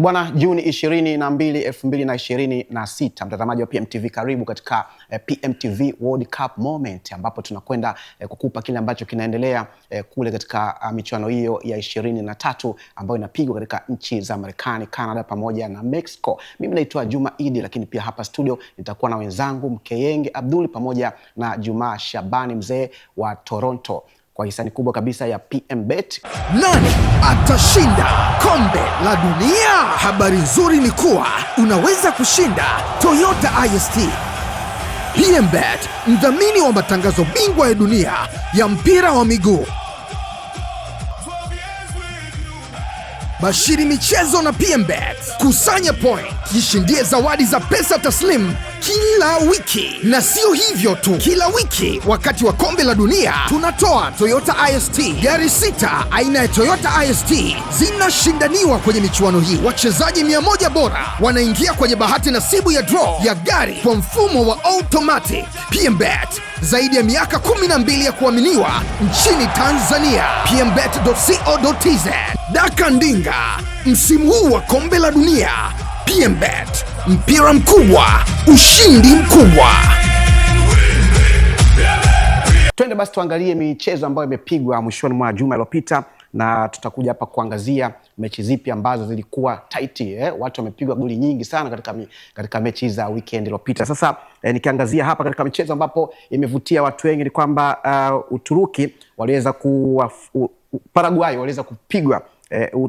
Bwana, Juni 22, 2026, mtazamaji wa PMTV, karibu katika PMTV World Cup Moment, ambapo tunakwenda kukupa kile ambacho kinaendelea kule katika michuano hiyo ya 23 ambayo inapigwa katika nchi za Marekani, Canada pamoja na Mexico. Mimi naitwa Juma Idi, lakini pia hapa studio nitakuwa na wenzangu Mkeyenge Abdul pamoja na Juma Shabani mzee wa Toronto, kwa hisani kubwa kabisa ya PMBet. Nani atashinda kombe la dunia? Habari nzuri ni kuwa unaweza kushinda Toyota IST. PMBet, mdhamini wa matangazo bingwa ya dunia ya mpira wa miguu. Bashiri michezo na PMBet. Kusanya point, jishindie zawadi za pesa taslim kila wiki. Na sio hivyo tu, kila wiki wakati wa kombe la dunia tunatoa Toyota IST. Gari 6 aina ya Toyota IST zinashindaniwa kwenye michuano hii. Wachezaji 100 bora wanaingia kwenye bahati nasibu ya draw ya gari kwa mfumo wa automatic. PMBet, zaidi ya miaka 12 ya kuaminiwa nchini Tanzania. PMBet.co.tz. Daka ndinga msimu huu wa kombe la dunia. PMBet, mpira mkubwa, ushindi mkubwa. Twende basi tuangalie michezo ambayo imepigwa mwishoni mwa juma iliyopita, na tutakuja hapa kuangazia mechi zipi ambazo zilikuwa tight. Watu wamepigwa goli nyingi sana katika mechi za weekend iliyopita. Sasa nikiangazia hapa katika michezo ambapo imevutia watu wengi ni kwamba Uturuki waliweza Paraguay waliweza kupigwa.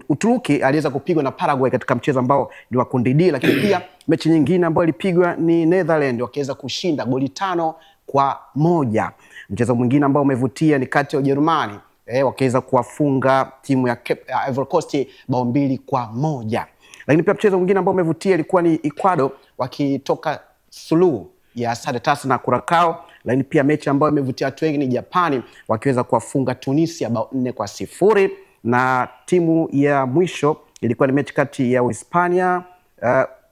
Uturuki aliweza kupigwa na Paraguay katika mchezo ambao ni wa kundi D, lakini pia mechi nyingine ambayo ilipigwa ni Netherlands wakiweza kushinda goli 5-1. Mchezo mwingine ambao umevutia ni kati ya Ujerumani wakiweza kuwafunga timu ya Ivory Coast bao 2-1. Lakini pia mchezo mwingine ambao umevutia ilikuwa ni Ecuador wakitoka suluhu ya sare tasa na Curacao. Lakini pia mechi ambayo imevutia watu wengi ni Japani wakiweza kuwafunga Tunisia bao 4-0. Na timu ya mwisho ilikuwa ni mechi kati ya Uhispania.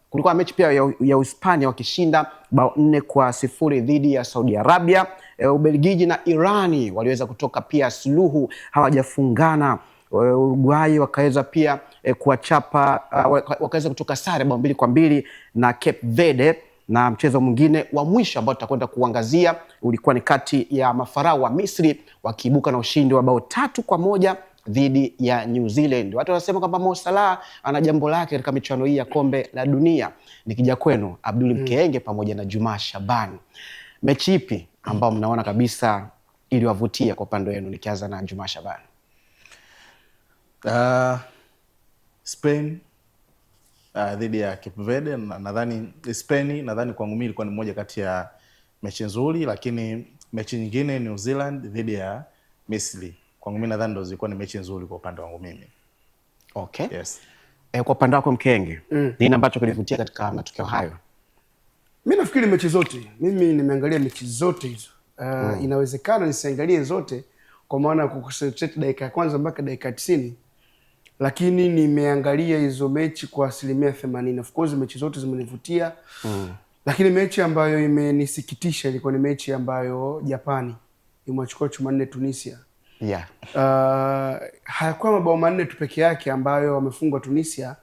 Kulikuwa mechi pia ya Uhispania wakishinda bao 4-0 dhidi ya Saudi Arabia. Ubelgiji na Irani waliweza kutoka pia suluhu, hawajafungana. Uruguay wakaweza pia kuwachapa, wakaweza kutoka sare bao 2-2 na Cape Verde. Na mchezo mwingine wa mwisho ambao tutakwenda kuangazia ulikuwa ni kati ya mafarao wa Misri wakiibuka na ushindi wa bao 3-1 dhidi ya New Zealand. Watu wanasema kwamba Mo Salah ana jambo lake katika michuano hii ya kombe la dunia. Nikija kwenu Abdul Mkeyenge pamoja na Juma Shabani, mechi ipi ambao mnaona kabisa iliwavutia kwa upande wenu? Nikianza na Juma Shabani. Spain dhidi ya Cape Verde. Nadhani Spain, nadhani kwangu mimi ilikuwa ni moja kati ya mechi nzuri, lakini mechi nyingine New Zealand dhidi ya Misri, kwangu mimi nadhani ndo zilikuwa ni mechi nzuri kwa upande wangu mimi. Okay. Yes. Kwa upande wako Mkeyenge, nini ambacho kilivutia katika matokeo hayo? Mimi nafikiri mechi zote. Mimi nimeangalia mechi zote hizo. Inawezekana nisiangalie zote kwa maana ya kuconcentrate dakika ya kwanza mpaka dakika 90. Lakini nimeangalia hizo mechi kwa 80%. Of course mechi zote zimenivutia. Lakini mechi ambayo imenisikitisha ilikuwa ni mechi ambayo Japani imewachukua chuma 4 Tunisia. Yeah. Hayakuwa mabao 4 tu peke yake ambayo wamefungwa Tunisia,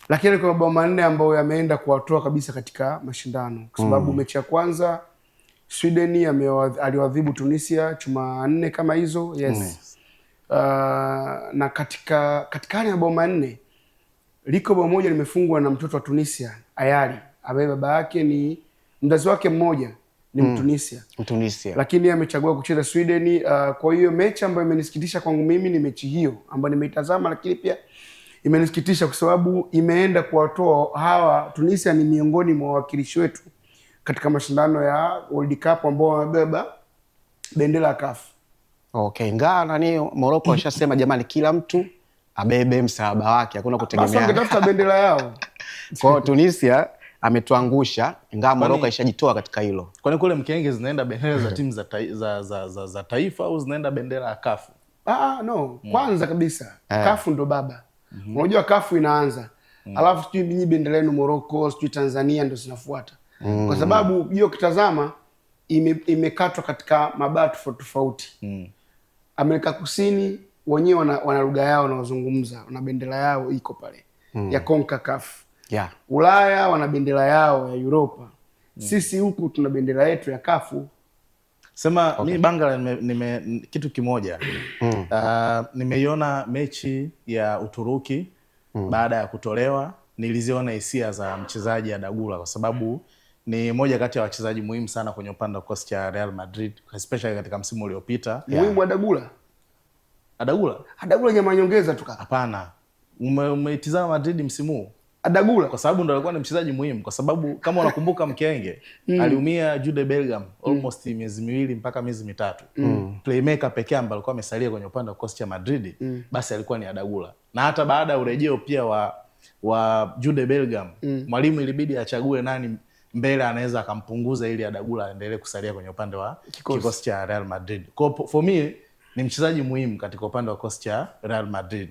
lakini kwa mabao 4 ambayo yameenda kuwatoa kabisa katika mashindano, kwa sababu mechi ya kwanza Sweden aliwadhibu Tunisia chuma 4 kama hizo. Yes. Na katika hali ya mabao 4 liko bao moja limefungwa na mtoto wa Tunisia, Ayali, ambaye baba yake ni mzazi wake mmoja ni Mtunisia. Lakini amechagua kucheza Sweden. Kwa hiyo mechi ambayo imenisikitisha kwangu mimi ni mechi hiyo ambayo nimeitazama, lakini pia imenisikitisha kwa sababu imeenda kuwatoa hawa. Tunisia ni miongoni mwa wawakilishi wetu katika mashindano ya World Cup ambao wamebeba bendera ya CAF. Okay, nani Morocco washasema jamani kila mtu abebe msalaba wake, hakuna kutegemea. Basi wangetafuta bendera yao. Kwa Tunisia ametuangusha, ingawa Morocco ishajitoa katika hilo. Kwani kule Mkeyenge zinaenda bendera za timu za taifa au zinaenda bendera ya CAF? No, kwanza kabisa CAF ndo baba. Unajua CAF inaanza. Alafu sijui nyinyi bendera yenu Morocco, sijui Tanzania ndo zinafuata. Kwa sababu hiyo kitazama imekatwa katika mabara tofauti. Amerika Kusini wenyewe wana lugha yao na wazungumza, wana bendera yao iko pale. ya CONCACAF. Yeah. Ulaya wana bendera yao ya Europa. Sisi huku tuna bendera yetu ya kafu. Sema mimi Bangala nime kitu kimoja. Nimeiona mechi ya Uturuki baada ya kutolewa, niliziona hisia za mchezaji Adagula kwa sababu ni moja kati ya wachezaji muhimu sana kwenye upande wa kikosi cha Real Madrid, especially katika msimu uliopita. Muhimu Adagula? Adagula nyama nyongeza tu kaka. Hapana. Umeitizama Madrid msimu huu? Adagula kwa sababu ndo alikuwa ni mchezaji muhimu, kwa sababu kama unakumbuka Mkenge aliumia Jude Bellingham almost miezi miwili mpaka miezi mitatu. Playmaker pekee ambaye alikuwa amesalia kwenye upande wa kikosi cha Madrid basi alikuwa ni Adagula. Na hata baada ya urejeo pia wa Jude Bellingham, mwalimu ilibidi achague nani mbele anaweza akampunguza ili Adagula aendelee kusalia kwenye upande wa kikosi cha Real Madrid. Kwa for me ni mchezaji muhimu katika upande wa kikosi cha Real Madrid.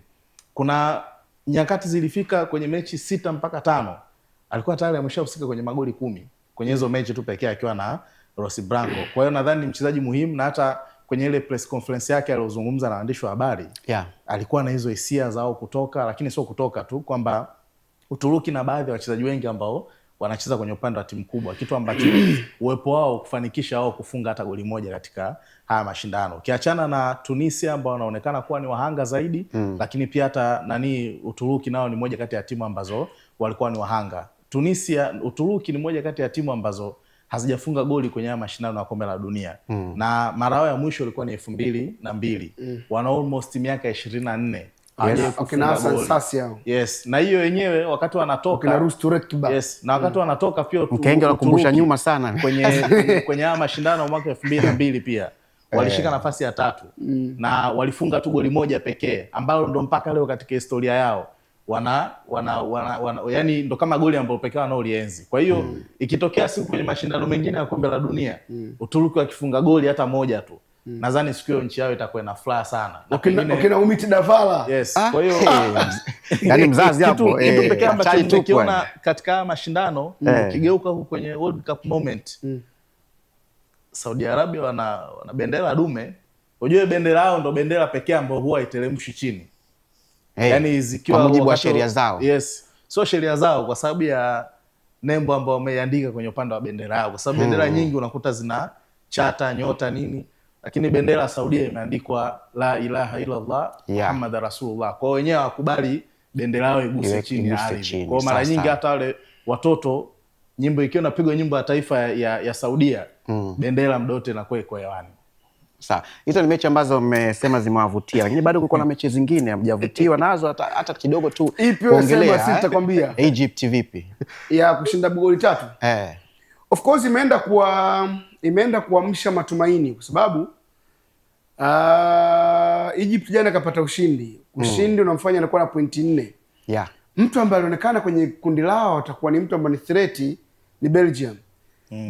Kuna nyakati zilifika kwenye mechi 6 mpaka 5 alikuwa tayari ameshahusika kwenye magoli 10 kwenye hizo mechi tu pekee akiwa na Rossi Branco. Kwa hiyo nadhani ni mchezaji muhimu, na hata kwenye ile press conference yake aliyozungumza na waandishi wa habari alikuwa na hizo hisia zao kutoka, lakini sio kutoka tu, kwamba Uturuki na baadhi ya wachezaji wengi ambao wanacheza kwenye upande wa timu kubwa, kitu ambacho uwepo wao kufanikisha wao kufunga hata goli moja katika haya mashindano. Kiachana na Tunisia ambao wanaonekana kuwa ni wahanga zaidi, lakini pia hata Uturuki nao ni moja kati ya timu ambazo walikuwa ni wahanga. Uturuki ni moja kati ya timu ambazo hazijafunga goli kwenye haya mashindano ya kombe la dunia. Na mara yao ya mwisho ilikuwa ni 2002. Wana almost miaka 24. Yes, na hiyo wenyewe wakati wanatoka na wakati wanatoka pia Mkenge anakumbusha nyuma sana kwenye haya mashindano mwaka 2002 pia walishika nafasi ya 3 na walifunga tu goli moja pekee, ambalo ndo mpaka leo katika historia yao yani ndo kama goli ambalo pekee wanaolienzi. Kwa hiyo ikitokea siku kwenye mashindano mengine ya kombe la dunia Uturuki wakifunga goli hata moja tu, nadhani siku hiyo nchi yao itakuwa na furaha sana. Ukina Umit Davala. Yes. Kwa hiyo yani mzazi hapo kitu pekee ambacho nimekiona katika mashindano kigeuka huko kwenye World Cup moment. Saudi Arabia wana bendera dume. Unajua bendera yao ndo bendera pekee ambayo huwa iteremshi chini. Yani zikiwa kwa mujibu wa sheria zao. Yes. Sio sheria zao, kwa sababu ya nembo ambayo wameandika kwenye upande wa bendera yao. Kwa sababu bendera nyingi unakuta zina chata, nyota nini. Lakini bendera ya Saudia imeandikwa la ilaha illallah Muhammad Rasulullah. Kwa wenyewe wakubali bendera yao iguse chini ya ardhi. Kwa mara nyingi hata wale watoto, nyimbo ikiwa inapigwa, nyimbo ya taifa ya Saudia, bendera mdote inakuwa iko hewani. Sawa. Hizo ni mechi ambazo mmesema zimewavutia, lakini bado kulikuwa na mechi zingine hamjavutiwa nazo hata kidogo tu. Kuongelea sisi tutakwambia. Egypt vipi? Ya kushinda goli 3. Of course imeenda kuamsha matumaini, kwa sababu Egypt jana kapata ushindi. Ushindi unamfanya anakuwa na pointi 4. Mtu ambaye alionekana kwenye kundi lao atakuwa ni mtu ambaye ni threat ni Belgium.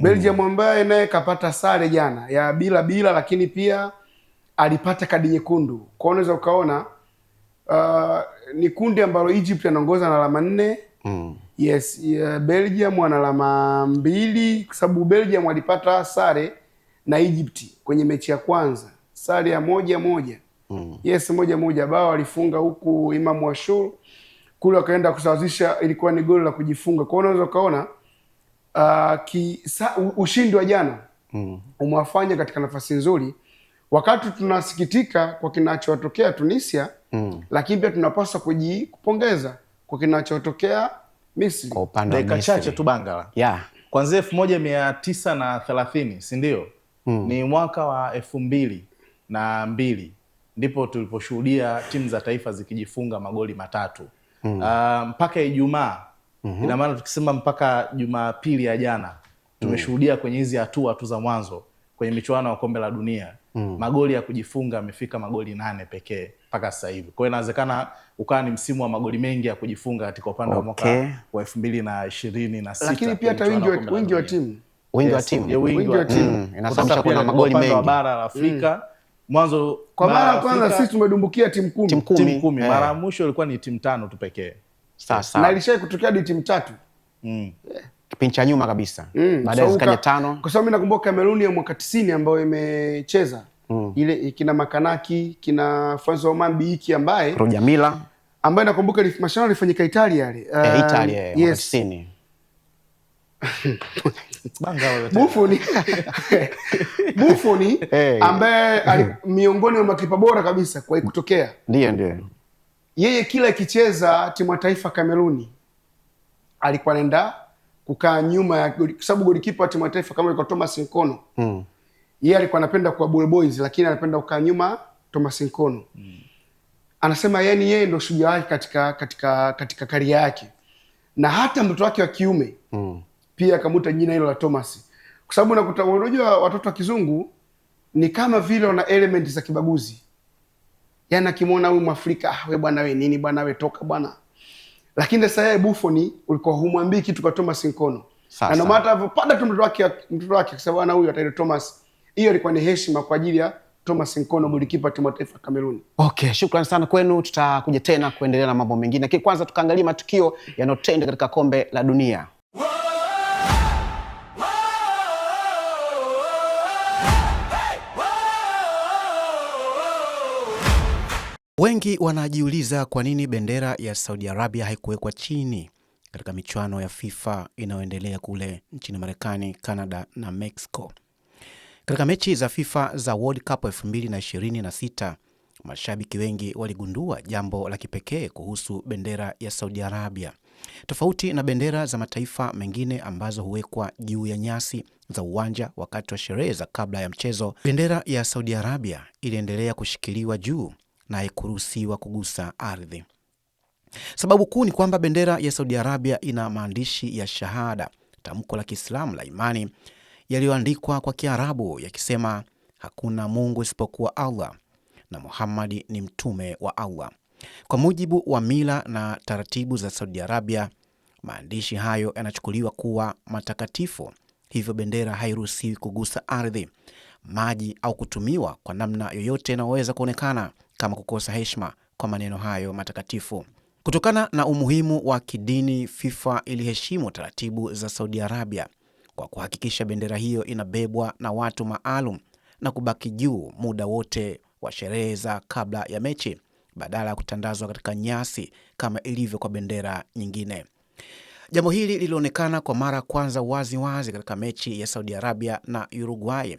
Belgium ambaye naye kapata sare jana ya bila, lakini pia alipata kadi nyekundu. Kwa unaweza ukaona ni kundi ambalo Egypt anaongoza na alama 4. Yes, Belgium wana alama 2 kwa sababu Belgium walipata sare na Egypt kwenye mechi ya kwanza. Sare ya 1-1. Yes, 1-1. Bao walifunga huku Imam Ashur. Kule wakaenda kusawazisha, ilikuwa ni goli la kujifunga. Kwa unaweza ukaona ushindi wa jana umewafanya katika nafasi nzuri, wakati tunasikitika kwa kinachotokea Tunisia, lakini pia tunapaswa kupongeza kwa kinachotokea Misri. Kwa upande wa dakika chache tu Bangala. Kuanzia 1930, si ndio? Ni mwaka wa 2002 ndipo tuliposhuhudia timu za taifa zikijifunga magoli 3. Mpaka Ijumaa. Ina maana tukisema mpaka Jumapili ya jana tumeshuhudia kwenye hizi hatua tu za mwanzo kwenye michuano ya kombe la dunia magoli ya kujifunga yamefika magoli 8 pekee mpaka sasa hivi. Kwa hiyo inawezekana ukawa ni msimu wa magoli mengi ya kujifunga katika upande wa mwaka wa 2026. Lakini pia hata wingi wa timu inasababisha kuna magoli mengi kwa bara la Afrika. Mwanzo kwa mara ya kwanza sisi tumedumbukia timu 10. Mara mwisho ilikuwa ni timu 5 tu pekee. Sasa na ilishai kutokea hadi timu 3 kipindi cha nyuma kabisa, baadaye zikaja 5. Kwa sababu mimi nakumbuka Cameroon ya mwaka 90 ambayo imecheza ile kina Makanaki, kina François Omambi ambaye ambaye nakumbuka mashindano yalifanyika Italia yale. Italia yes. Buffon ambaye miongoni mwa makipa bora kabisa kwa kutokea. Ndio. Yeye kila ikicheza timu ya taifa Kameruni alikuwa anaenda kukaa nyuma ya kwa sababu golikipa wa timu ya taifa kama ilikuwa Thomas Nkono. Yeye alikuwa anapenda kwa Bull Boys lakini anapenda kukaa nyuma Thomas Nkono. Anasema yeye ndio shujaa wake katika karia yake. Na hata mtoto wake wa kiume pia akamuita jina hilo la Thomas. Kwa sababu unakuta unajua watoto wa kizungu ni kama vile wana element za kibaguzi. Yaani akimwona huyu Mwafrika, wewe bwana wewe nini bwana wewe toka bwana. Lakini sasa yeye Buffon ulikuwa humwambii kitu kwa Thomas Nkono. Na ndio maana alipopanda tu mtoto wake kwa sababu ana huyu ataitwa Thomas. Hiyo ilikuwa ni heshima kwa ajili ya Thomas Nkono, golikipa timu ya taifa Kameruni. Okay, shukrani sana kwenu. Tutakuja tena kuendelea na mambo mengine. Lakini kwanza tukaangalia matukio yanayotendeka katika kombe la dunia. Wengi wanajiuliza kwa nini bendera ya Saudi Arabia haikuwekwa chini katika michuano ya FIFA inayoendelea kule nchini Marekani, Canada na Mexico. Katika mechi za FIFA za World Cup 2026, mashabiki wengi waligundua jambo la kipekee kuhusu bendera ya Saudi Arabia. Tofauti na bendera za mataifa mengine ambazo huwekwa juu ya nyasi za uwanja wakati wa sherehe za kabla ya mchezo, bendera ya Saudi Arabia iliendelea kushikiliwa juu na haikuruhusiwa kugusa ardhi. Sababu kuu ni kwamba bendera ya Saudi Arabia ina maandishi ya shahada, tamko la Kiislamu la imani yaliyoandikwa kwa Kiarabu yakisema hakuna Mungu isipokuwa Allah na Muhammad ni mtume wa Allah. Kwa mujibu wa mila na taratibu za Saudi Arabia, maandishi hayo yanachukuliwa kuwa matakatifu, hivyo bendera hairuhusiwi kugusa ardhi, maji au kutumiwa kwa namna yoyote inayoweza kuonekana kama kukosa heshima kwa maneno hayo matakatifu. Kutokana na umuhimu wa kidini, FIFA iliheshimu taratibu za Saudi Arabia kwa kuhakikisha bendera hiyo inabebwa na watu maalum na kubaki juu muda wote wa sherehe za kabla ya mechi badala ya kutandazwa katika nyasi kama ilivyo kwa bendera nyingine. Jambo hili lilionekana kwa mara kwanza wazi katika mechi ya Saudi Arabia na Uruguay,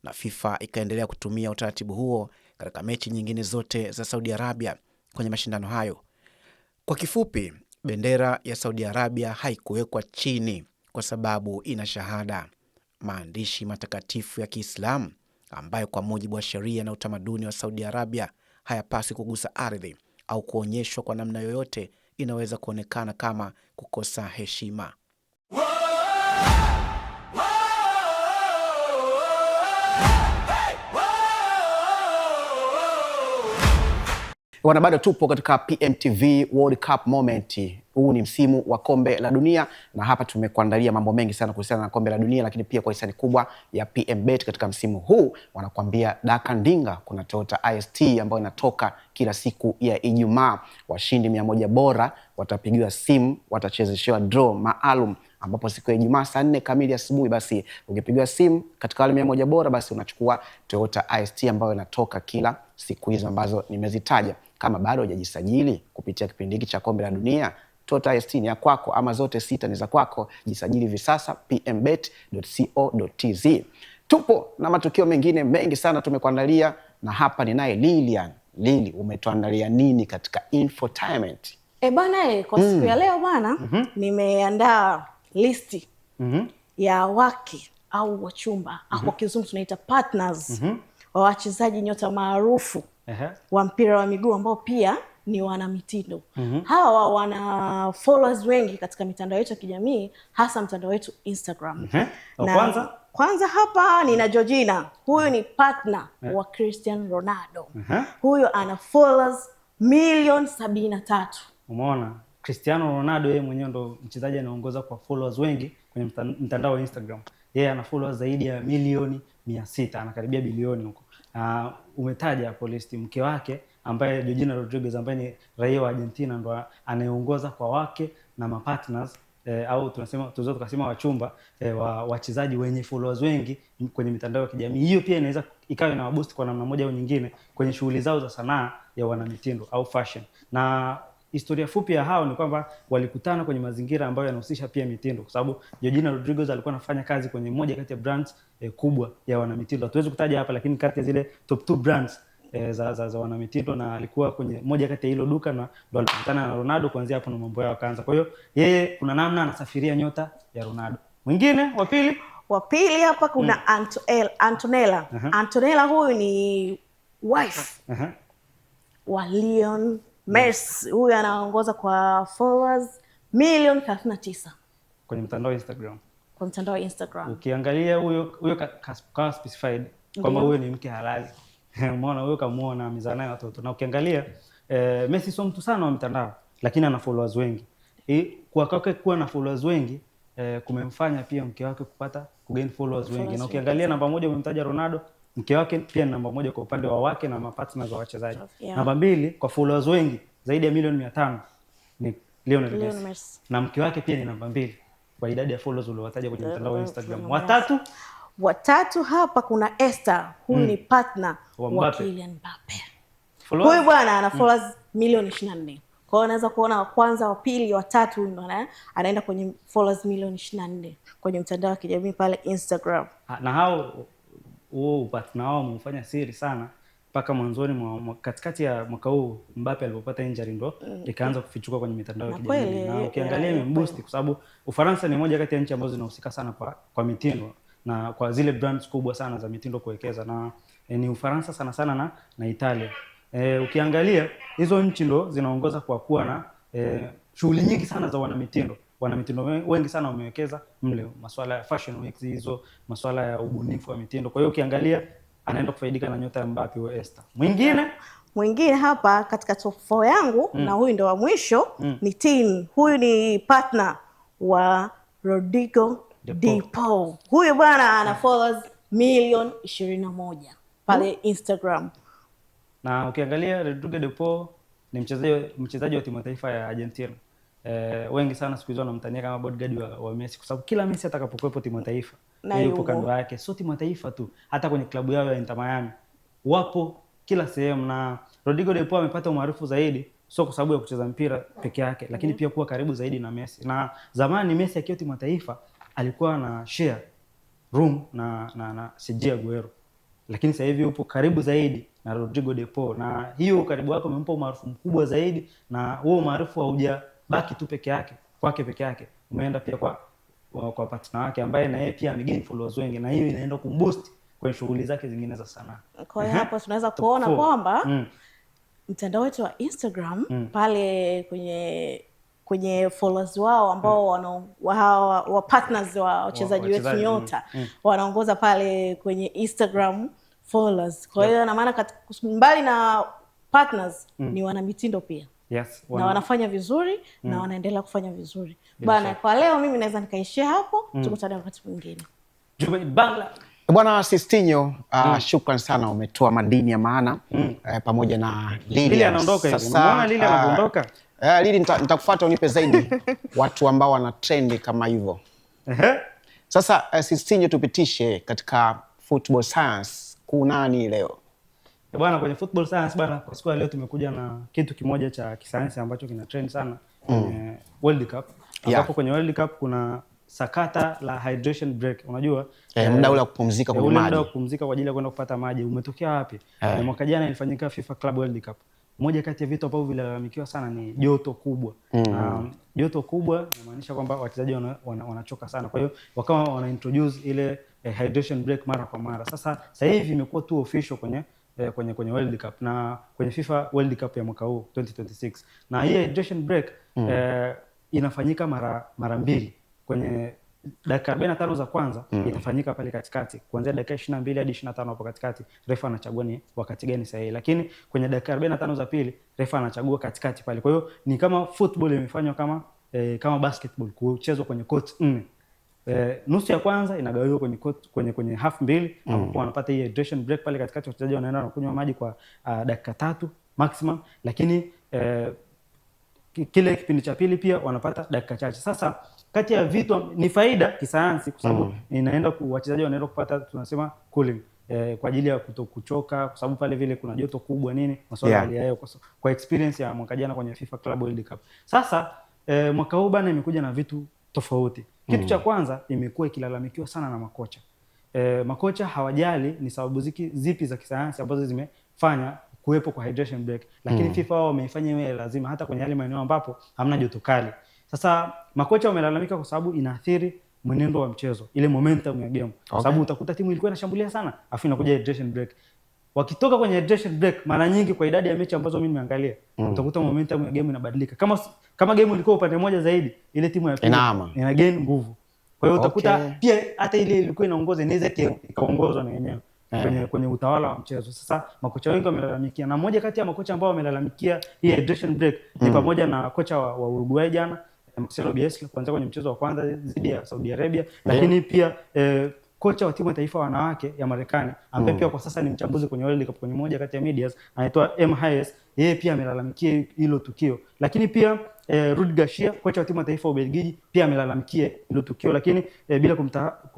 na FIFA ikaendelea kutumia utaratibu huo katika mechi nyingine zote za Saudi Arabia kwenye mashindano hayo. Kwa kifupi, bendera ya Saudi Arabia haikuwekwa chini kwa sababu ina shahada, maandishi matakatifu ya Kiislamu ambayo kwa mujibu wa sheria na utamaduni wa Saudi Arabia hayapaswi kugusa ardhi au kuonyeshwa kwa namna yoyote inaweza kuonekana kama kukosa heshima. Wana bado tupo katika PMTV World Cup moment. Huu ni msimu wa kombe la dunia na hapa tumekuandalia mambo mengi sana kuhusiana na kombe la dunia, lakini pia kwa hisani kubwa ya PMBet katika msimu huu wanakuambia daka ndinga kuna Toyota IST ambayo inatoka kila siku ya Ijumaa. Washindi 100 bora watapigiwa simu, watachezeshewa draw maalum ambapo siku ya Ijumaa saa 4 kamili asubuhi basi ukipigiwa simu katika wale 100 bora basi unachukua Toyota IST ambayo inatoka kila siku hizo ambazo nimezitaja. Kama bado hujajisajili kupitia kipindi hiki cha kombe la dunia, Toyota IST ni ya kwako ama zote 6 ni za kwako. Jisajili hivi sasa pmbet.co.tz. Tupo na matukio mengine mengi sana tumekuandalia na hapa ni naye Lilian. Lili, umetuandalia nini katika infotainment? Bana kwa siku ya leo bana, nimeandaa listi ya wake au wachumba au kwa kizungu tunaita partners wa wachezaji nyota maarufu wa mpira wa miguu ambao pia ni wana mitindo. Hawa wana followers wengi katika mitandao yetu ya kijamii, hasa mtandao wetu Instagram. Na kwanza hapa nina Georgina. Huyu ni partner wa Cristiano Ronaldo. Huyu ana followers milioni 73. Umeona? Cristiano Ronaldo yeye mwenyewe ndo mchezaji anaongoza kwa followers wengi kwenye mtandao wa Instagram. Yeye ana followers zaidi ya milioni 600, anakaribia bilioni huko. Umetaja hapo listi mke wake ambaye Georgina Rodriguez ambaye ni raia wa Argentina ndo anayeongoza kwa wake na mapartners au tunaweza tukasema wachumba wa wachezaji wenye followers wengi kwenye mitandao ya kijamii. Hiyo pia inaweza ikawa inawaboost kwa namna moja au nyingine kwenye shughuli zao za sanaa ya wanamitindo au fashion. Na historia fupi ya hao ni kwamba walikutana kwenye mazingira ambayo yanahusisha pia mitindo, kwa sababu Georgina Rodriguez alikuwa anafanya kazi kwenye moja kati ya brands kubwa ya wanamitindo. Hatuwezi kutaja hapa, lakini kati ya zile top 2 brands za wanamitindo, na alikuwa kwenye moja kati ya hilo duka, na ndo alikutana na Ronaldo. Kuanzia hapo na mambo yao yakaanza. Kwa hiyo yeye kuna namna anasafiria nyota ya Ronaldo. Mwingine wa pili hapa kuna Antonella. Antonella huyu ni wife wa Lionel Messi. Huyu anaongoza kwa followers milioni 39 kwenye mtandao wa Instagram. Ukiangalia huyo ka specified kwamba huyo ni mke halali. Umeona, huyo kamuona amezaa naye watoto. Na ukiangalia Messi sio mtu sana wa mtandao, lakini ana followers wengi. Kwa kwake kuwa na followers wengi kumemfanya pia mke wake kugain followers wengi. Na ukiangalia namba 1 umemtaja Ronaldo, mke wake pia ni namba 1 kwa upande wa wake na mapartners wa wachezaji. Namba 2 kwa followers wengi zaidi ya milioni 500 ni Lionel Messi. Na mke wake pia ni namba 2 kwa idadi ya followers uliowataja kwenye mtandao wa Instagram. Watatu hapa kuna Esther. Huyu ni partner wa Kylian Mbappe. Huyu bwana ana followers milioni 24. Kwa hiyo unaweza kuona wa kwanza, wa pili, wa tatu ndo anaenda kwenye followers milioni 24 kwenye mtandao wa kijamii pale Instagram. Na hao partner wao wamefanya siri sana mpaka mwanzoni katikati ya mwaka huu Mbappe alipopata injury ndo ikaanza kufichuka kwenye mitandao ya kijamii. Na ukiangalia imeboost kwa sababu Ufaransa ni moja kati ya nchi ambazo zinahusika sana kwa mitindo na kwa zile brands kubwa sana za mitindo kuwekeza, na ni Ufaransa sana sana na Italia. Ukiangalia hizo nchi ndo zinaongoza kwa kuwa na shughuli nyingi sana za wanamitindo. Wanamitindo wengi sana wamewekeza mle, masuala ya fashion weeks hizo, masuala ya ubunifu wa mitindo. Kwa hiyo ukiangalia anaenda kufaidika na nyota ya Mbappe wa Esther. Mwingine hapa katika top 4 yangu na huyu ndo wa mwisho ni Tin. Huyu ni partner wa Rodrigo de Paul. Huyu bwana ana followers milioni 21 pale Instagram. Na ukiangalia Rodrigo de Paul ni mchezaji wa timu ya taifa ya Argentina. Wengi sana siku hizo wanamtania kama bodyguard wa Messi, kwa sababu kila Messi atakapokuwepo timu ya taifa yupo kando yake. Sio timu ya taifa tu, hata kwenye klabu yao ya Inter Miami wapo kila sehemu. Na Rodrigo de Paul amepata umaarufu zaidi sio kwa sababu ya kucheza mpira peke yake, lakini pia kuwa karibu zaidi na Messi. Na zamani Messi akiwa timu ya taifa alikuwa na share room na Sergio Aguero, lakini sasa hivi upo karibu zaidi na Rodrigo de Paul, na hiyo karibu wake umempa umaarufu mkubwa zaidi. Na huo umaarufu haujabaki tu kwake peke yake, umeenda pia kwa partner wake ambaye na yeye pia amegain followers wengi, na hiyo inaenda kumboost kwenye shughuli zake zingine za sanaa. Kwa hiyo hapo tunaweza kuona kwamba mtandao wetu wa Instagram pale kwenye followers wao ambao wa partners wa wachezaji wetu nyota wanaongoza pale kwenye Instagram followers. Kwa hiyo na maana mbali na partners ni wanamitindo pia. Na wanafanya vizuri na wanaendelea kufanya vizuri. Bana, kwa leo mimi naweza nikaishia hapo. Tukutane wakati mwingine. Bwana Sistinho, shukrani sana, umetoa madini ya maana pamoja na Lili anaondoka hivi. Unaona Lili anaondoka? Lili nitakufuata unipe zaidi watu ambao wana trend kama hivyo. Sasa Sistinho, tupitishe katika football science. Kunani leo? Bwana, kwenye football science bwana, kwa siku ya leo tumekuja na kitu kimoja cha kisayansi ambacho kina trend sana kwenye World Cup. Ambapo kwenye World Cup kuna sakata la hydration break. Unajua muda ule wa kupumzika kwa maji. Muda wa kupumzika kwa ajili ya kwenda kupata maji umetokea wapi? Mwaka jana ilifanyika FIFA Club World Cup. Moja kati ya vitu ambavyo vilalamikiwa sana ni joto kubwa. Joto kubwa inamaanisha kwamba wachezaji wanachoka sana. Kwa hiyo wakawa wana introduce ile hydration break mara kwa mara. Sasa hivi imekuwa tu official kwenye World Cup na kwenye FIFA World Cup ya mwaka huu 2026. Na hii hydration break inafanyika mara mbili. Kwenye dakika 45 za kwanza itafanyika pale katikati, kuanzia dakika 22 hadi 25 hapo katikati refa anachagua ni wakati gani sahihi. Lakini kwenye dakika 45 za pili refa anachagua katikati pale. Kwa hiyo ni kama football imefanywa kama basketball, kuchezwa kwenye court 4. Nusu ya kwanza inagawiwa kwenye half mbili ambapo wanapata hii hydration break pale katikati, wachezaji wanaenda na kunywa maji kwa dakika 3 maximum. Lakini kile kipindi cha pili pia wanapata dakika chache. Sasa kati ya vitu ni faida kisayansi kwa sababu inaenda wachezaji wanaenda kupata tunasema cooling kwa ajili ya kutokuchoka, kwa sababu pale vile kuna joto kubwa nini, masuala ya hali ya hewa, kwa experience ya mwaka jana kwenye FIFA Club World Cup. Sasa mwaka huu bana imekuja na vitu tofauti. Kitu cha kwanza imekuwa ikilalamikiwa sana na makocha. Makocha hawajali ni sababu zipi za kisayansi ambazo zimefanya kuwepo kwa hydration break, lakini FIFA wao wameifanya iwe lazima hata kwenye yale maeneo ambapo hamna joto kali. Sasa makocha wamelalamika kwa sababu inaathiri mwenendo wa mchezo, ile momentum ya game. Kwa sababu utakuta timu ilikuwa inashambulia sana, afu inakuja hydration break. Wakitoka kwenye hydration break, mara nyingi kwa idadi ya mechi ambazo mimi nimeangalia, utakuta momentum ya game inabadilika. Kama game ilikuwa upande mmoja zaidi, ile timu ya pili ina gain nguvu. Kwa hiyo utakuta pia hata ile ilikuwa inaongoza inaweza ikaongozwa na yenyewe kwenye utawala wa mchezo. Sasa makocha wengi wamelalamikia, na mmoja kati ya makocha ambao wamelalamikia hii hydration break ni pamoja na kocha wa Uruguay jana, Marcelo Bielsa, kuanzia kwenye mchezo wa kwanza dhidi ya Saudi Arabia, lakini pia kocha wa timu ya taifa wanawake ya Marekani ambaye pia kwa sasa ni mchambuzi kwenye World Cup kwenye moja kati ya medias, anaitwa M. Hayes, yeye pia amelalamikia hilo tukio. Lakini pia Rudi Garcia, kocha wa timu ya taifa ya Ubelgiji, pia amelalamikia hilo tukio, lakini bila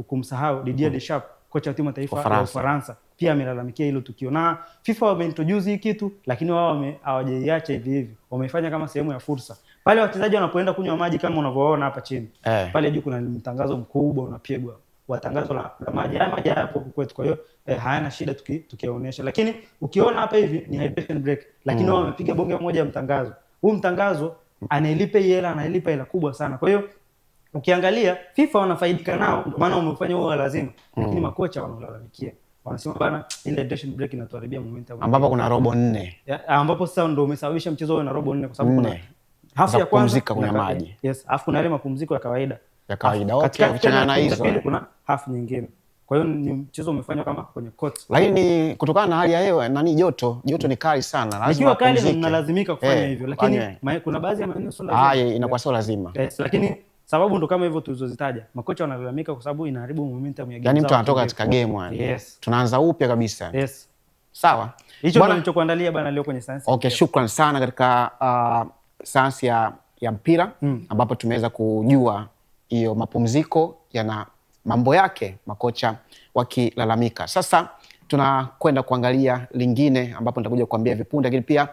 kumsahau Didier Deschamps, kocha wa timu ya taifa ya Ufaransa, pia amelalamikia hilo tukio. Na FIFA wameintroduce hii kitu, lakini wao hawajaiacha hivi hivi. Wamefanya kama sehemu ya fursa. Pale wachezaji wanapoenda kunywa maji kama unavyoona hapa chini. Pale juu kuna mtangazo mkubwa unapigwa wa tangazo la maji. Haya maji hapo kwetu, kwa hiyo hayana shida tukionyesha. Lakini ukiona hapa hivi ni hydration break, lakini wao wamepiga bonge moja ya mtangazo. Huu mtangazo anailipa hela kubwa sana. Kwa hiyo ukiangalia FIFA wanafaidika nao, ndio maana wamefanya huo lazima. Lakini makocha wanalalamikia. Wanasema bana, ile hydration break inatuharibia momentum. Ambapo kuna robo 4. Ambapo sasa ndio umesababisha mchezo uwe na robo 4 kwa sababu kuna hafu ya kwanza kuna maji. Yes, afu kuna ile mapumziko ya kawaida. Okay, kuchanganya na hizo. Kuna hafu nyingine. Kwa hiyo ni mchezo umefanywa kama kwenye court. Lakini kutokana na hali ya hewa joto ni kali sana. Lazima ikiwa kali ndio mnalazimika kufanya hivyo, lakini kuna baadhi ya maeneo sio lazima. Inakuwa sio lazima. Yes, lakini sababu ndo kama hivyo tulizozitaja. Makocha wanalalamika kwa sababu inaharibu momentum ya game. Yaani mtu anatoka katika game yani. Yes. Tunaanza upya kabisa. Yes. Sawa. Hicho ndio nilichokuandalia bana leo kwenye sayansi. Okay, shukrani sana katika sayansi ya mpira ambapo tumeweza kujua hiyo mapumziko yana mambo yake, makocha wakilalamika. Sasa tunakwenda kuangalia lingine ambapo nitakuja kuambia vipunde, lakini pia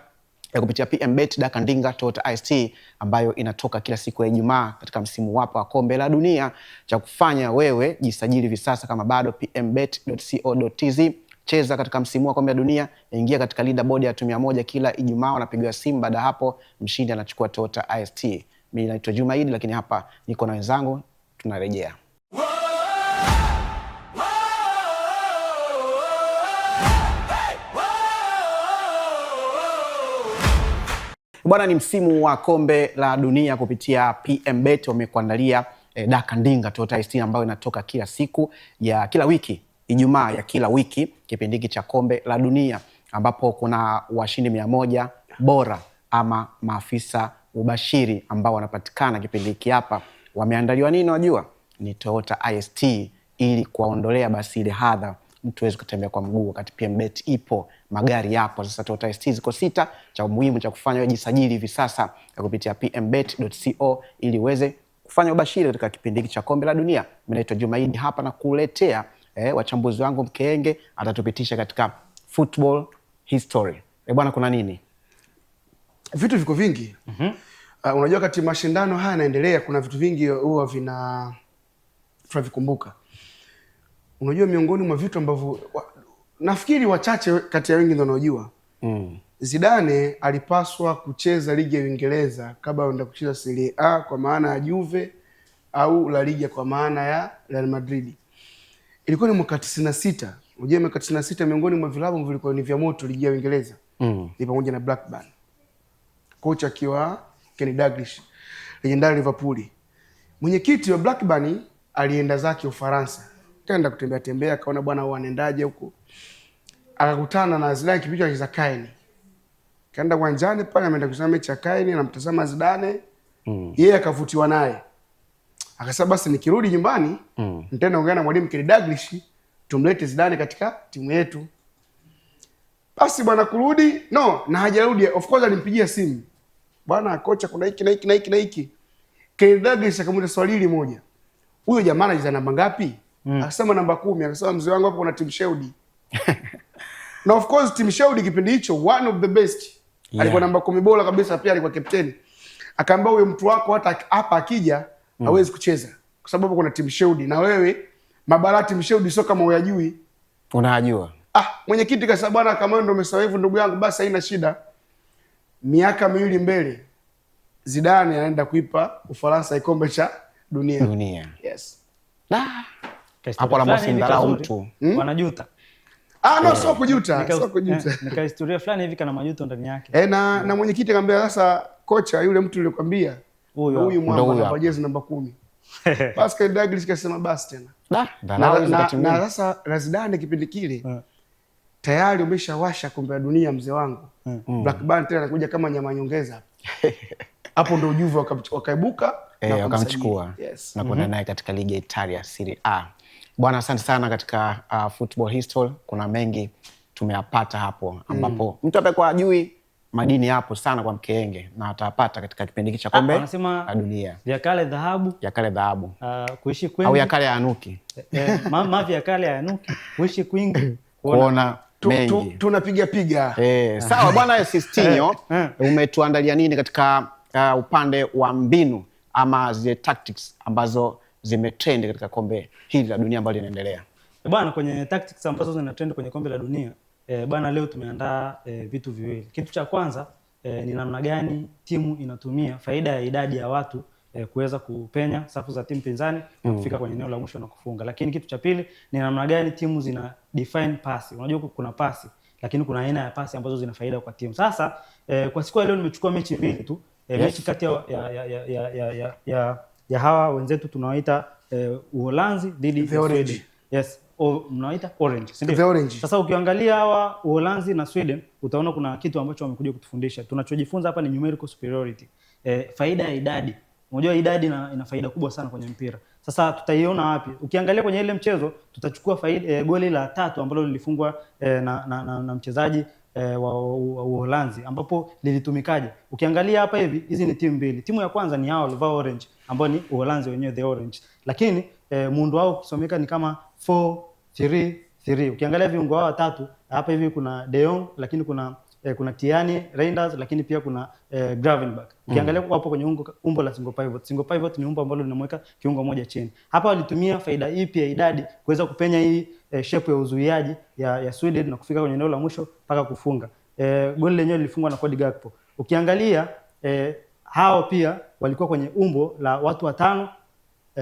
kupitia PMBet Daka Ndinga Toyota IST ambayo inatoka kila siku ya Ijumaa katika msimu wapo wa kombe la dunia. Cha kufanya wewe jisajili hivi sasa kama bado, pmbet.co.tz. Cheza katika msimu wa kombe la dunia, ingia katika leaderboard ya 100 kila Ijumaa, wanapigiwa simu. Baada hapo mshindi anachukua Toyota IST. Mimi naitwa Jumaidi, lakini hapa niko na wenzangu, tunarejea. Bwana, ni msimu wa kombe la dunia kupitia PMBet wamekuandalia Daka Ndinga Toyota IST ambayo inatoka kila siku ya kila wiki, Ijumaa ya kila wiki, kipindi hiki cha kombe la dunia ambapo kuna washindi 100 bora ama maafisa ubashiri ambao wanapatikana kipindi hiki hapa. Wameandaliwa nini unajua? Ni Toyota IST ili kuwaondolea basi ile hadha mtu aweze kutembea kwa mguu wakati PMBet ipo, magari yapo. Sasa Toyota IST ziko 6, cha muhimu cha kufanya wewe jisajili hivi sasa kupitia pmbet.co ili uweze kufanya ubashiri katika kipindi hiki cha kombe la dunia. Mimi naitwa Jumaidi hapa na kuletea wachambuzi wangu Mkeenge atatupitisha katika football history. Bwana, kuna nini? Vitu viko vingi. Unajua kati mashindano haya yanaendelea, kuna vitu vingi huwa tunavikumbuka. Unajua miongoni mwa vitu ambavyo nafikiri wachache kati ya wengi ndio wanaojua. Zidane alipaswa kucheza ligi ya Uingereza kabla aende kucheza Serie A kwa maana ya Juve au La Liga kwa maana ya Real Madrid. Ilikuwa ni mwaka 96. Unajua mwaka 96 miongoni mwa vilabu vilikuwa ni vya moto ligi ya Uingereza. Ni pamoja na Blackburn. Kocha akiwa Kenny Dalglish, legendary Liverpool. Mwenyekiti wa Blackburn alienda zake Ufaransa. Kaenda kutembea akaona bwana huyu anaendaje huko. Akakutana na Zidane kipiga anacheza Caen. Kaenda uwanjani pale, ameenda kusema mechi ya Caen, anamtazama Zidane. Yeye akavutiwa naye. Akasema basi nikirudi nyumbani nitaenda kuongea na mwalimu Kenny Dalglish tumlete Zidane katika timu yetu. Basi bwana kurudi, na hajarudi. Of course alimpigia simu. Bwana kocha, kuna hiki na hiki na hiki na hiki. Kenny Dalglish akamuuliza swali hili moja. Huyo jamaa anacheza namba ngapi? Akasema namba 10. Akasema mzee wangu hapo kuna Tim Sherwood. Na of course Tim Sherwood kipindi hicho one of the best. Yeah. Alikuwa namba 10 bora kabisa, pia alikuwa captain. Akaambia huyo mtu wako hata hapa akija hawezi kucheza kwa sababu kuna Tim Sherwood, na wewe mabara Tim Sherwood sio kama uyajui. Unajua. Mwenyekiti kasema bwana, kama wewe ndio umesurvive ndugu yangu, basi haina shida. Miaka 2 mbele Zidane anaenda kuipa Ufaransa kikombe cha dunia. Yes. Hapo anamsindala mtu. Wanajuta. No, sio kujuta, sio kujuta. Nika historia fulani hivi kana majuto ndani yake. Na mwenyekiti akamwambia sasa kocha yule mtu nilikwambia huyu mwamba anavaa jezi namba 10. Pascal Douglas kasema basi tena. Na sasa Zidane kipindi kile tayari umeshawasha kombe la dunia mzee wangu. Blackburn tena anakuja kama nyama nyongeza. Hapo ndo Juve wakaibuka na wakamchukua. Yes. Na kwenda naye katika ligi ya Italia Serie A. Bwana, asante sana. Katika football history kuna mengi tumeyapata hapo, ambapo mtu atakuwa ajui madini yapo sana kwa mkeenge na atapata katika kipindi hiki cha kombe la dunia. Ya kale dhahabu, kuishi kwingi au ya kale anuki. Mavi ya kale anuki, kuishi kwingi kuona mengi. Tunapiga. Sawa bwana Sistinho, umetuandalia nini katika upande wa mbinu ama zile tactics ambazo zimetrend katika kombe hili la dunia ambalo linaendelea? Bwana, kwenye tactics ambazo zinatrend kwenye kombe la dunia bwana, leo tumeandaa vitu viwili. Kitu cha kwanza ni namna gani timu inatumia faida ya idadi ya watu kuweza kupenya safu za timu pinzani na kufika kwenye eneo la mwisho na kufunga. Lakini kitu cha pili ni namna gani timu zina define pasi. Unajua kuna pasi, lakini kuna aina ya pasi ambazo zina faida kwa timu. Sasa kwa siku ya leo nimechukua mechi mbili tu. Mechi kati ya hawa wenzetu tunawaita Uholanzi dhidi ya Sweden. Yes, mnawaita Orange, si ndio? Sasa ukiangalia hawa Uholanzi na Sweden utaona kuna kitu ambacho wamekuja kutufundisha. Tunachojifunza hapa ni numerical superiority. Faida ya idadi. Unajua idadi ina faida kubwa sana kwenye mpira. Sasa tutaiona wapi? Ukiangalia kwenye ile mchezo tutachukua faida goli la 3 ambalo lilifungwa na mchezaji wa Uholanzi, ambapo lilitumikaje. Ukiangalia hapa hivi, hizi ni timu mbili. Timu ya kwanza ni hao walivaa orange ambao ni Uholanzi wenyewe, the orange. Lakini muundo wao kusomeka ni kama 4-3-3. Ukiangalia viungo wao watatu hapa hivi kuna De Jong, lakini kuna Tierney, Reinders, lakini pia kuna Gravenberch. Ukiangalia wapo kwenye umbo la single pivot. Single pivot ni umbo ambalo linamweka kiungo moja chini. Hapa walitumia faida ipi ya idadi kuweza kupenya hii shape ya uzuiaji ya Sweden na kufika kwenye eneo la mwisho mpaka kufunga. Goli lenyewe lilifungwa na Cody Gakpo. Ukiangalia hao pia walikuwa kwenye umbo la watu watano.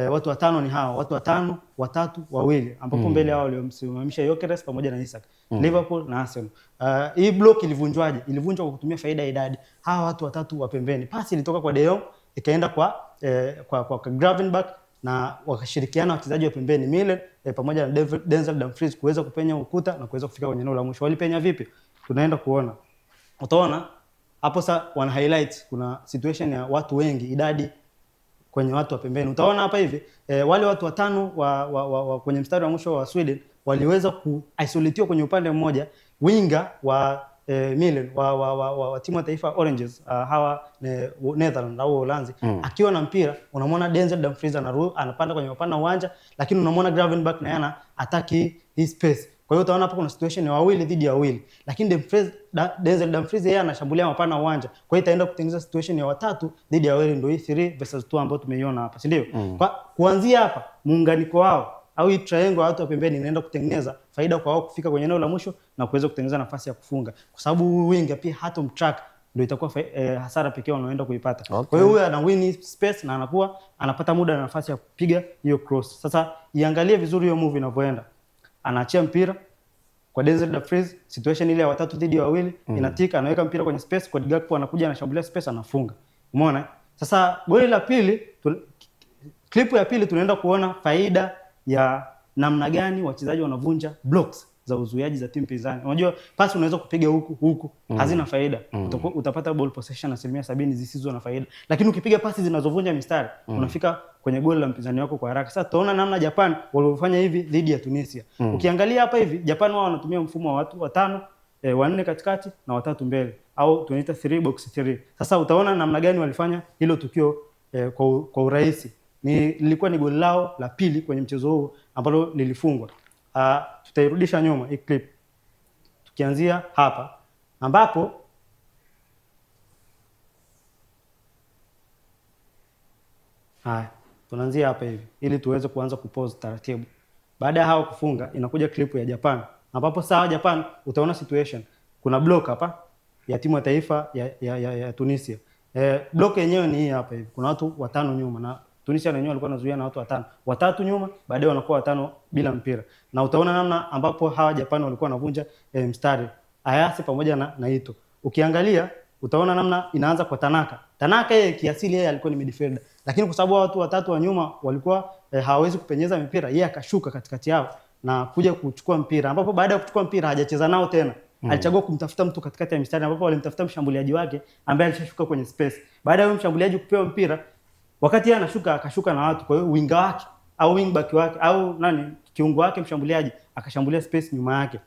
Watu watano ni hao, watu watano, watatu, wawili, ambapo mbele hao waliomsimamisha Gyökeres pamoja na Isak. Liverpool na Arsenal. Hii block ilivunjwaje? Ilivunjwa kwa kutumia faida ya idadi. Hawa watu watatu wa pembeni. Pasi ilitoka kwa De Jong ikaenda kwa Gravenberch na wakashirikiana wachezaji wa pembeni Milan pamoja na Denzel Dumfries kuweza kupenya ukuta na kuweza kufika kwenye eneo la mwisho. Walipenya vipi? Tunaenda kuona. Utaona hapo sasa wana highlight kuna situation ya watu wengi, idadi kwenye watu wa pembeni. Utaona hapa hivi wale watu watano wa kwenye mstari wa mwisho wa Sweden waliweza kuisolatiwa kwenye upande mmoja. Winga wa Milan wa timu ya taifa Oranges hawa Netherlands au Uholanzi akiwa na mpira, unamwona Denzel Dumfries anapanda kwenye upande wa uwanja, lakini unamwona Gravenberch na yana ataki hii space. Kwa hiyo utaona hapo kuna situation ya wawili dhidi ya wawili, lakini Denzel Dumfries yeye anashambulia mapana uwanja. Kwa hiyo itaenda kutengeneza situation ya watatu dhidi ya wawili, ndio hii 3 versus 2 ambayo tumeiona hapa, si ndio? Kwa kuanzia hapa muunganiko wao au hii triangle ya watu wa pembeni inaenda kutengeneza faida kwa wao kufika kwenye eneo la mwisho na kuweza kutengeneza nafasi ya kufunga. Kwa sababu winga pia hata mtrack ndio itakuwa hasara pekee wanaoenda kuipata. Kwa hiyo huyu ana win space na anakuwa anapata muda na nafasi ya kupiga hiyo cross. Sasa iangalie vizuri hiyo move inavyoenda. Anaachia mpira kwa Denzel Dumfries, situation ile ya watatu dhidi ya wawili, inatika, anaweka mpira kwenye space, kwa Gakpo anakuja anashambulia space, anafunga. Umeona? Sasa goli la pili, clip ya pili tunaenda kuona faida ya namna gani wachezaji wanavunja blocks za uzuiaji za timu pinzani. Unajua pasi unaweza kupiga huku hazina faida. Utapata ball possession 70% zisizo na faida. Lakini ukipiga pasi zinazovunja mistari, unafika kwenye goli la mpinzani wako kwa haraka. Sasa tunaona namna Japan waliofanya hivi dhidi ya Tunisia. Ukiangalia hapa hivi Japan wao wanatumia mfumo wa watu watano, wanne katikati na watatu mbele, au tunaita 3 box 3. Sasa utaona namna gani walifanya hilo tukio kwa urahisi. Lilikuwa ni goli lao la pili kwenye mchezo huu ambalo lilifungwa. Tutairudisha nyuma hii clip. tukianzia hapa ambapo haya tunaanzia hapa hivi ili tuweze kuanza kupause taratibu. Baada ya hao kufunga inakuja clip ya Japan ambapo sawa Japan utaona situation. Kuna block hapa ya timu ya taifa ya Tunisia. Block yenyewe ni hii hapa hivi. Kuna watu 5 nyuma na Tunisia wenyewe walikuwa wanazuia na watu 5. 3 nyuma, baadaye wanakuwa 5 bila mpira. Na utaona namna ambapo hawa Japan walikuwa wanavunja mstari. Ayase pamoja na Ito. Ukiangalia utaona namna inaanza kwa Tanaka. Tanaka yeye kiasili yeye alikuwa ni midfielder. Lakini kwa sababu watu 3 wa nyuma walikuwa hawawezi kupenyeza mipira, yeye akashuka katikati yao na kuja kuchukua mpira. Ambapo baada ya kuchukua mpira hajacheza nao tena. Alichagua kumtafuta mtu katikati ya mistari ambapo walimtafuta mshambuliaji wake ambaye alishashuka kwenye space. Baada ya mshambuliaji kupewa mpira, wakati yeye anashuka akashuka na watu. Kwa hiyo winga wake au wingback wake au kiungo wake mshambuliaji akashambulia space nyuma yake.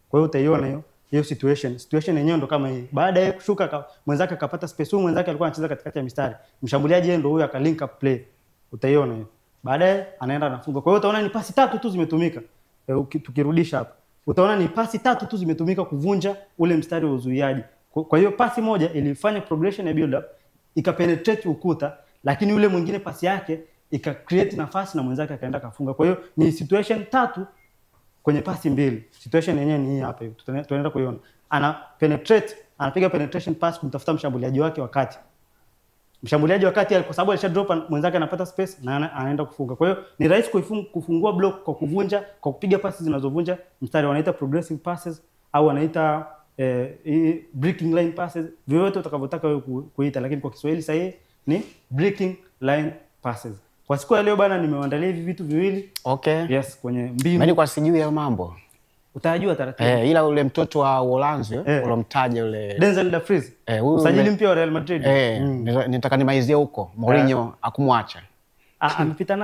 Kwa hiyo utaiona hiyo situation yenyewe ndo kama hii. Baada ya kushuka mwenzake akapata space, huyu mwenzake alikuwa anacheza katikati ya mistari. Mshambuliaji yeye ndo huyo akalink up play. Utaiona hiyo. Baadaye anaenda anafunga. Kwa hiyo utaona ni pasi 3 tu zimetumika. Tukirudisha hapa. Utaona ni pasi 3 tu zimetumika kuvunja ule mstari wa uzuiaji. Kwa hiyo pasi moja ilifanya progression ya build up, ikapenetrate ukuta, lakini yule mwingine pasi yake ika create nafasi na mwenzake akaenda kafunga. Kwa hiyo ni situation 3 kwenye pasi 2. Situation yenyewe ni hii hapa hivi. Tunaenda kuiona. Anapiga penetration pass kumtafuta mshambuliaji wake wakati. Mshambuliaji wakati kwa sababu alisha drop mwenzake anapata space na anaenda kufunga. Kwa hiyo ni rahisi kufungua block kwa kuvunja, kwa kupiga pasi zinazovunja mstari, wanaita progressive passes au wanaita breaking line passes, vyovyote utakavyotaka wewe kuita, lakini kwa Kiswahili sahihi ni breaking line passes. Kwa siku ya leo bana nimewaandalia hivi vitu viwili. Okay. Yes, kwenye mbinu. Mimi kwa sijui ya mambo. Utajua taratibu. Ila ule mtoto wa Uholanzi ulomtaja ule Denzel Dumfries. Usajili mpya wa Real Madrid. Nitaka nimaizie huko. Mourinho akumwacha. Amepita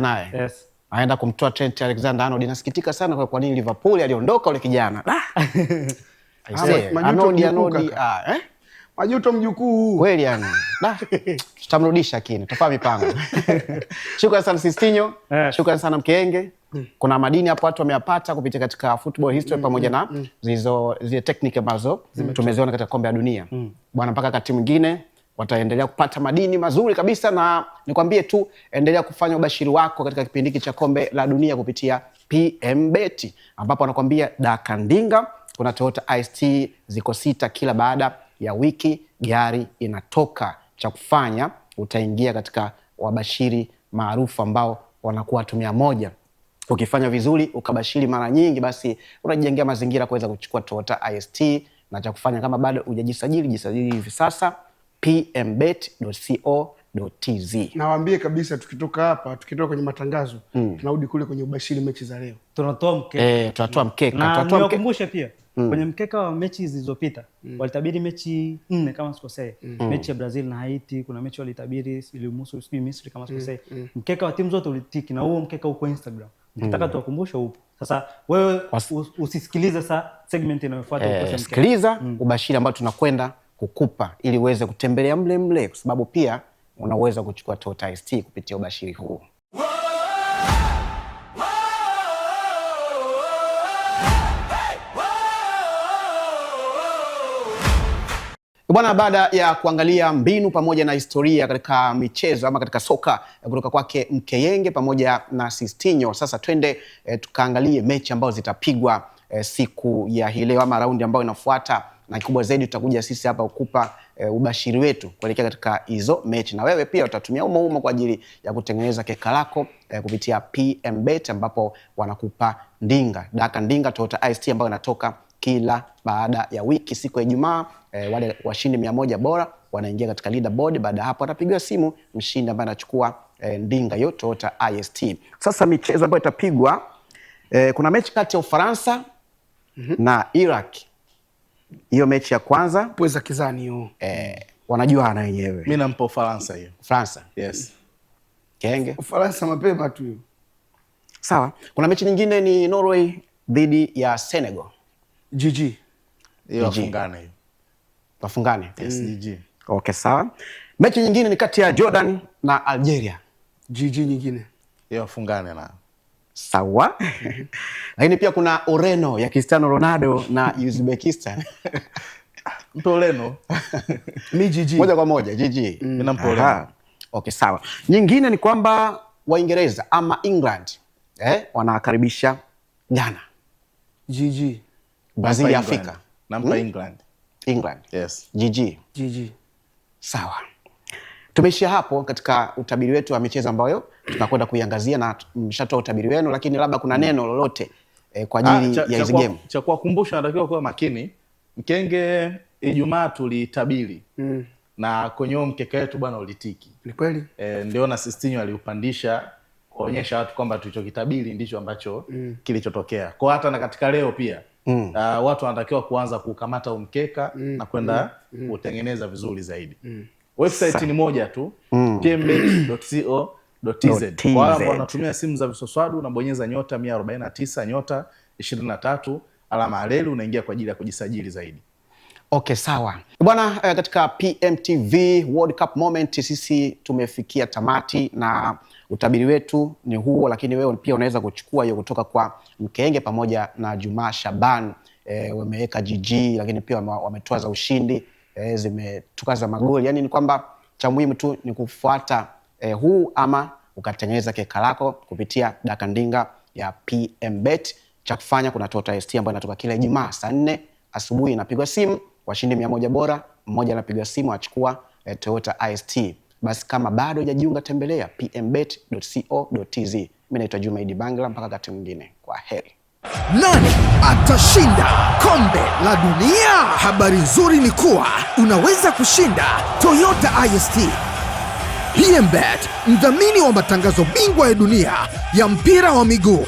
naye. Yes. Aenda kumtoa Trent Alexander-Arnold. Nasikitika sana kwa nini Liverpool aliondoka ule kijana. Majuto mjukuu. Kweli yani. Tutamrudisha kini. Tufaa mipango. Shukrani sana Sistinho. Shukrani sana Mkenge. Kuna madini hapo watu wameyapata kupitia katika football history pamoja na zile technique ambazo tumeziona katika kombe la dunia. Bwana, mpaka wakati mwingine wataendelea kupata madini mazuri kabisa, na nikwambie tu endelea kufanya ubashiri wako katika kipindi hiki cha kombe la dunia kupitia PMBet, ambapo anakuambia dakandinga kuna Toyota IST ziko 6 kila baada ya wiki gari inatoka. Cha kufanya utaingia katika wabashiri maarufu ambao wanakuwa 100. Ukifanya vizuri ukabashiri mara nyingi, basi unajengea mazingira kuweza kuchukua Toyota IST. Na cha kufanya kama bado hujajisajili, jisajili hivi sasa pmbet.co.tz. Nawaambie kabisa tukitoka kwenye matangazo tunarudi kule kwenye ubashiri mechi za leo. Tunatoa mkeka. Tunatoa mkeka. Na niwakumbushe pia kwenye mkeka wa mechi zilizopita walitabiri mechi 4 kama sikosei. Mechi ya Brazil na Haiti, kuna mechi walitabiri ilimhusu Misri kama sikosei. Mkeka wa timu zote ulitiki na huo mkeka uko Instagram. Ukitaka tuwakumbushe upo. Sasa wewe usisikilize segment inayofuata ukose mkeka. Sikiliza ubashiri ambao tunakwenda kukupa ili uweze kutembelea mle kwa sababu pia unaweza kuchukua Toyota IST kupitia ubashiri huu. Bwana, baada ya kuangalia mbinu pamoja na historia katika michezo ama katika soka kutoka kwake Mkeyenge pamoja na Sistinho, sasa twende tukaangalie mechi ambazo zitapigwa siku ya hii leo ama raundi ambayo inafuata, na kikubwa zaidi tutakuja sisi hapa kukupa ubashiri wetu kuelekea katika hizo mechi, na wewe pia utatumia umo kwa ajili ya kutengeneza keka lako kupitia PMBet, ambapo wanakupa ndinga Toyota IST ambayo inatoka kila baada ya wiki siku ya Ijumaa. Wale washindi 100 bora wanaingia katika leaderboard. Baada hapo atapigiwa simu mshindi ambaye anachukua ndinga hiyo Toyota IST. Sasa michezo ambayo itapigwa, kuna mechi kati ya Ufaransa na Iraq. Hiyo mechi ya kwanza pweza kizani hiyo. Wanajua na wenyewe. Mimi nampa Ufaransa hiyo. Ufaransa. Yes. Kenge. Ufaransa mapema tu hiyo. Sawa. Kuna mechi nyingine ni Norway dhidi ya Senegal. GG. Hiyo wafungane hiyo. Wafungane? Yes, GG. Okay, sawa. Mechi nyingine ni kati ya Jordan na Algeria. GG nyingine. Hiyo wafungane na. Sawa. Lakini pia kuna Ureno ya Cristiano Ronaldo na Uzbekistan. Mpe Ureno. Mi GG. Moja kwa moja GG. Mimi nampa Ureno. Okay, sawa. Nyingine ni kwamba Waingereza ama England wanakaribisha Ghana. GG. Brazil ya Afrika. Nampa England. England. Yes. GG. GG. Sawa. Tumeishia hapo katika utabiri wetu wa michezo ambayo tunakwenda kuiangazia, na mshatoa utabiri wenu, lakini labda kuna neno lolote kwa ajili ya hizo game. Cha kuwakumbusha, natakiwa kuwa makini. Mkenge Ijumaa tulitabiri. Na kwenye mkeka wetu bwana ulitiki. Ni kweli? Ndio na Sistinho aliupandisha kuonyesha watu kwamba tulichokitabiri ndicho ambacho kilichotokea. Kwa hata na katika leo pia watu wanatakiwa kuanza kukamata umkeka na kwenda kutengeneza vizuri zaidi. Website ni moja tu, pmbet.co.tz. Kwa wale ambao wanatumia simu za visoswadu, unabonyeza nyota 149 nyota 23 alama ya reli, unaingia kwa ajili ya kujisajili zaidi. Okay, sawa. Bwana, katika PMTV World Cup Moment sisi tumefikia tamati na utabiri wetu ni huo, lakini wewe pia unaweza kuchukua hiyo kutoka kwa Mkenge pamoja na Juma Shaban. Wameweka GG, lakini pia wametoa za ushindi, zimetukaza magoli. Yani ni kwamba cha muhimu tu ni kufuata huu ama ukatengeneza keka lako kupitia dakandinga ya PMBet. Cha kufanya kuna Toyota ST ambayo inatoka kila Ijumaa saa 4 asubuhi, inapigwa simu washindi 100 bora, mmoja anapigwa simu achukua Toyota IST. Basi kama bado hujajiunga, tembelea pmbet.co.tz. Mimi naitwa Juma Idi Bangla, mpaka wakati mwingine, kwa heri. Nani atashinda kombe la dunia? Habari nzuri ni kuwa unaweza kushinda Toyota IST. PMBet, mdhamini wa matangazo bingwa ya dunia ya mpira wa miguu.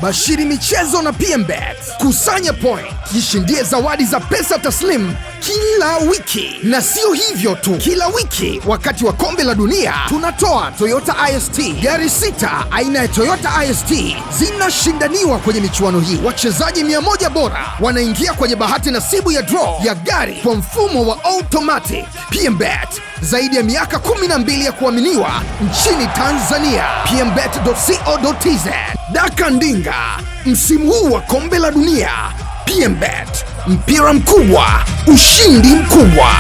Bashiri michezo na PMBet. Kusanya point, jishindie zawadi za pesa taslim kila wiki. Na sio hivyo tu, kila wiki wakati wa kombe la dunia tunatoa Toyota IST. Gari 6 aina ya Toyota IST zinashindaniwa kwenye michuano hii. Wachezaji 100 bora wanaingia kwenye bahati nasibu ya draw ya gari kwa mfumo wa automatic. PMBet, zaidi ya miaka 12 ya kuaminiwa nchini Tanzania. pmbet.co.tz. Dakandinga, msimu huu wa kombe la dunia. PMBet, mpira mkubwa, ushindi mkubwa.